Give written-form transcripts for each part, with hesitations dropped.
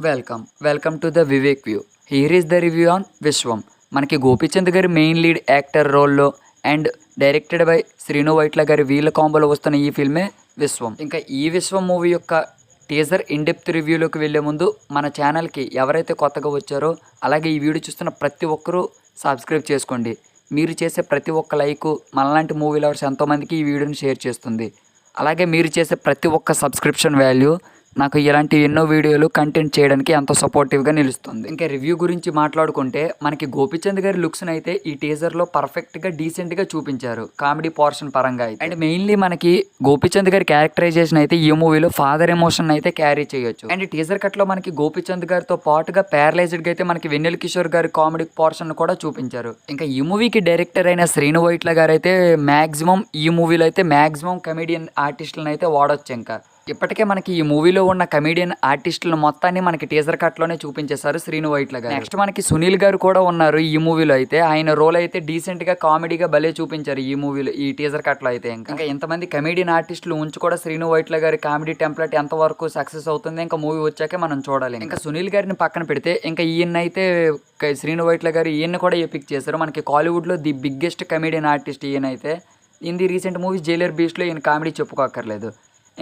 Welcome to the Vivek view. Here is the review on విశ్వం. మనకి గోపీచంద్ గారి main lead actor రోల్లో and directed by Srinu Vaitla గారి వీళ్ళ కాంబోలో వస్తున్న ఈ ఫిల్మే విశ్వం. ఇంకా ఈ విశ్వం మూవీ యొక్క టీజర్ ఇన్డెప్త్ రివ్యూలోకి వెళ్ళే ముందు మన ఛానల్కి ఎవరైతే కొత్తగా వచ్చారో అలాగే ఈ వీడియో చూస్తున్న ప్రతి ఒక్కరూ సబ్స్క్రైబ్ చేసుకోండి. మీరు చేసే ప్రతి ఒక్క లైకు మనలాంటి మూవీ లవర్స్ ఎంతోమందికి ఈ వీడియోని షేర్ చేస్తుంది. అలాగే మీరు చేసే ప్రతి ఒక్క సబ్స్క్రిప్షన్ వాల్యూ నాకు ఇలాంటి ఎన్నో వీడియోలు కంటెంట్ చేయడానికి ఎంతో సపోర్టివ్గా నిలుస్తుంది. ఇంకా రివ్యూ గురించి మాట్లాడుకుంటే మనకి గోపీచంద్ గారి లుక్స్ని అయితే ఈ టీజర్లో పర్ఫెక్ట్గా డీసెంట్గా చూపించారు కామెడీ పోర్షన్ పరంగా అయితే. అండ్ మెయిన్లీ మనకి గోపీచంద్ గారి క్యారెక్టరైజేషన్ అయితే ఈ మూవీలో ఫాదర్ ఎమోషన్ అయితే క్యారీ చేయొచ్చు. అండ్ టీజర్ కట్లో మనకి గోపీచంద్ గారితో పాటుగా ప్యారలైజ్డ్గా అయితే మనకి వెన్నెల కిషోర్ గారి కామెడీ పోర్షన్ కూడా చూపించారు. ఇంకా ఈ మూవీకి డైరెక్టర్ అయిన శ్రీను వైట్ల గారు అయితే ఈ మూవీలో అయితే మ్యాక్సిమం కమెడియన్ ఆర్టిస్టులను అయితే వాడొచ్చు. ఇంకా ఇప్పటికే మనకి ఈ మూవీలో ఉన్న కమెడియన్ ఆర్టిస్టులు మొత్తాన్ని మనకి టీజర్ కట్లోనే చూపించేశారు శ్రీను వైట్ల గారు. నెక్స్ట్ మనకి సునీల్ గారు కూడా ఉన్నారు ఈ మూవీలో అయితే. ఆయన రోల్ అయితే డీసెంట్గా కామెడీగా భలే చూపించారు ఈ మూవీలో, ఈ టీజర్ కట్లో అయితే. ఇంకా ఇంతమంది కమెడియన్ ఆర్టిస్టులు ఉంచి కూడా శ్రీను వైట్ల గారి కామెడీ టెంప్లెట్ ఎంతవరకు సక్సెస్ అవుతుంది ఇంకా మూవీ వచ్చాకే మనం చూడాలి. ఇంకా సునీల్ గారిని పక్కన పెడితే ఇంకా ఈయనైతే శ్రీను వైట్ల గారు ఈయన కూడా ఎపిక్ చేశారు. మనకి కాలీవుడ్లో ది బిగ్గెస్ట్ కమెడియన్ ఆర్టిస్ట్ ఈయనైతే. In the recent movies Jailer బీస్ట్లో ఈయన కామెడీ చెప్పుకోక్కర్లేదు.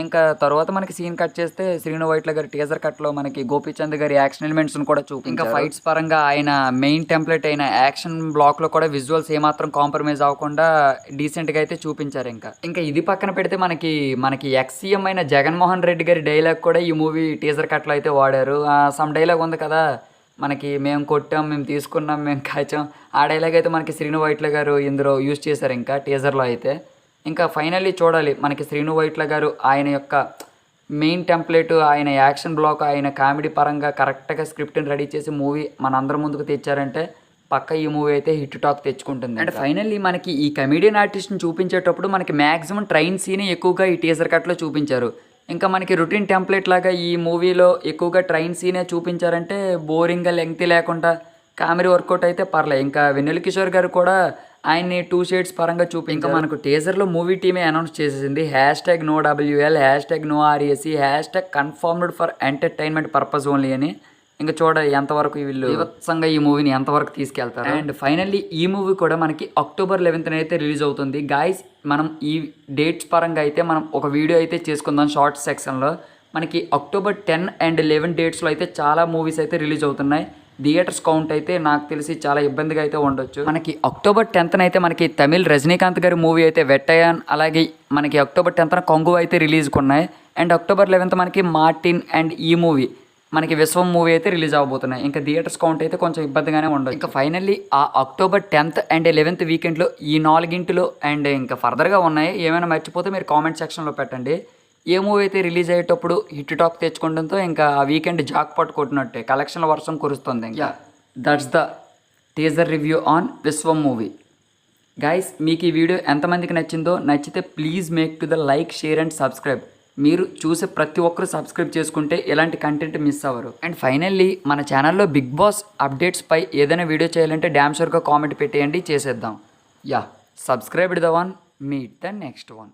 ఇంకా తర్వాత మనకి సీన్ కట్ చేస్తే శ్రీను వైట్ల గారి టీజర్ కట్లో మనకి గోపీచంద్ గారి యాక్షన్ ఎలిమెంట్స్ని కూడా చూపి ఇంకా ఫైట్స్ పరంగా ఆయన మెయిన్ టెంప్లెట్ అయిన యాక్షన్ బ్లాక్లో కూడా విజువల్స్ ఏమాత్రం కాంప్రమైజ్ అవ్వకుండా డీసెంట్గా అయితే చూపించారు. ఇంకా ఇది పక్కన పెడితే మనకి ఎక్స్-సీఎం అయిన జగన్మోహన్ రెడ్డి గారి డైలాగ్ కూడా ఈ మూవీ టీజర్ కట్లో అయితే వాడారు. సమ్ డైలాగ్ ఉంది కదా, మనకి మేము కొట్టాం, మేము తీసుకున్నాం, మేము కాచాం, ఆ డైలాగ్ అయితే మనకి శ్రీను వైట్ల గారు ఇందులో యూజ్ చేశారు ఇంకా టీజర్లో అయితే. ఇంకా ఫైనల్లీ చూడాలి మనకి శ్రీను వైట్ల గారు ఆయన యొక్క మెయిన్ టెంప్లెట్, ఆయన యాక్షన్ బ్లాక్, ఆయన కామెడీ పరంగా కరెక్ట్గా స్క్రిప్ట్ని రెడీ చేసి మూవీ మనందరి ముందుకు తెచ్చారంటే పక్క ఈ మూవీ అయితే హిట్ టాక్ తెచ్చుకుంటుంది. అండ్ ఫైనల్లీ మనకి ఈ కమెడియన్ ఆర్టిస్ట్ని చూపించేటప్పుడు మనకి మ్యాక్సిమం ట్రైన్ సీన్ ఎక్కువగా ఈ టీజర్ కట్లో చూపించారు. ఇంకా మనకి రొటీన్ టెంప్లెట్ లాగా ఈ మూవీలో ఎక్కువగా ట్రైన్ సీనే చూపించారంటే బోరింగ్గా లెంగ్తీ లేకుండా కామెడీ వర్కౌట్ అయితే పర్లేదు. ఇంకా వెన్నెల కిషోర్ గారు కూడా ఆయన్ని 2 షేడ్స్ పరంగా చూపి ఇంకా మనకు టీజర్లో మూవీ టీమే అనౌన్స్ చేసేసింది #NoWL #NoRAC #confirmed for entertainment purpose only అని. ఇంకా చూడాలి ఎంతవరకు వీళ్ళు వివత్సంగా ఈ మూవీని ఎంతవరకు తీసుకెళ్తారు. అండ్ ఫైనల్లీ ఈ మూవీ కూడా మనకి October 11th అయితే రిలీజ్ అవుతుంది. గాయస్ మనం ఈ డేట్స్ పరంగా అయితే మనం ఒక వీడియో అయితే చేసుకుందాం షార్ట్స్ సెక్షన్లో. మనకి October 10 and 11 డేట్స్లో అయితే చాలా మూవీస్ అయితే రిలీజ్ అవుతున్నాయి. థియేటర్స్ కౌంట్ అయితే నాకు తెలిసి చాలా ఇబ్బందిగా అయితే ఉండొచ్చు. మనకి October 10th అయితే మనకి తమిళ్ రజనీకాంత్ గారి మూవీ అయితే వెట్టయాన్, అలాగే మనకి October 10th కొంగు అయితే రిలీజ్కి ఉన్నాయి. అండ్ October 11th మనకి మార్టిన్ అండ్ ఈ మూవీ మనకి విశ్వం మూవీ అయితే రిలీజ్ అవ్వబోతున్నాయి. ఇంకా థియేటర్స్ కౌంట్ అయితే కొంచెం ఇబ్బందిగానే ఉండదు. ఇంకా ఫైనల్లీ ఆ October 10th and 11th వీకెండ్లో ఈ 4 అండ్ ఇంకా ఫర్దర్గా ఉన్నాయి. ఏమైనా మర్చిపోతే మీరు కామెంట్ సెక్షన్లో పెట్టండి. ఏ మూవీ అయితే రిలీజ్ అయ్యేటప్పుడు హిట్ టాక్ తెచ్చుకోవడంతో ఇంకా ఆ వీకెండ్ జాక్ పట్ కొట్టినట్టే కలెక్షన్ల వర్షం కురుస్తుంది. ఇంకా that's the teaser review on Vishwam movie. Guys మీకు ఈ వీడియో ఎంతమందికి నచ్చితే please make to the like, share and subscribe. మీరు చూసే ప్రతి ఒక్కరు సబ్స్క్రైబ్ చేసుకుంటే ఎలాంటి కంటెంట్ మిస్ అవ్వరు. అండ్ ఫైనల్లీ మన ఛానల్లో బిగ్ బాస్ అప్డేట్స్ పై ఏదైనా వీడియో చేయాలంటే డ్యామ్ షూర్గా కామెంట్ పెట్టేయండి, చేసేద్దాం. Subscribed the one, meet the next one.